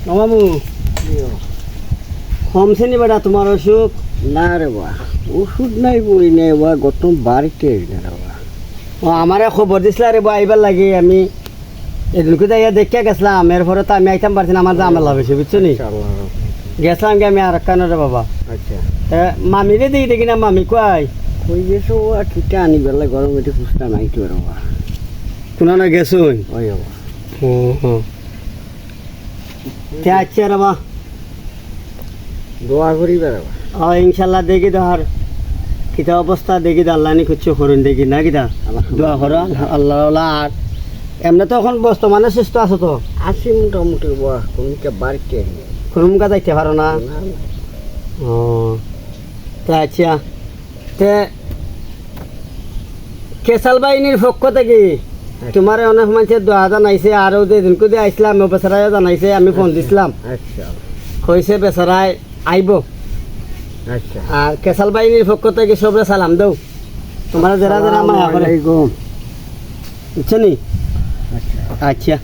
মামু কমছে নি বেটা তোমার অসুখ? না রে বা ওষুধ নাই বই নাই বা গত বাড়িতে না রে বা। ও আমারে খবর দিছিল রে বা আইবার লাগে আমি এদিনকে যাইয়া দেখিয়া গেছিলাম এরপরে তো আমি আইতাম পারছি না আমার ঝামেলা হয়েছে বুঝছো নি গেছিলাম কি আমি আর কানো রে বাবা আচ্ছা মামিরে দিই দেখি না মামি কয় কই গেছো আর কিটা আনি বেলা গরম এটি ফুসটা নাই তো রে বা। কোনা না গেছুন ওই বাবা আচ্ছা রে বা দোয়া করি রে বা। ইনশাল্লাহ দেখি ধর কিতা অবস্থা দেখি আল্লাহ নি কিছু করুন দেখি না কিতা দোয়া করো আল্লাহ। আর এমনি তো এখন বর্তমানে সুস্থ আছো তো? আছি মোটামুটি বা কোনটা বাড়িতে কোনো মুখা যাইতে পারো না? ও তা আচ্ছা তে কেসাল বাহিনীর পক্ষ থেকে তোমার অনেক মানুষের দোয়া জানাইছে আরও যে দিনকু দিয়ে আইসলাম ও বেচারায় জানাইছে আমি ফোন দিছিলাম আচ্ছা কইছে বেচারায় আইব আচ্ছা আর কেসাল বাহিনীর পক্ষ থেকে সবরে সালাম দাও তোমার যারা যারা মায়া করে বুঝছো নি? আচ্ছা আচ্ছা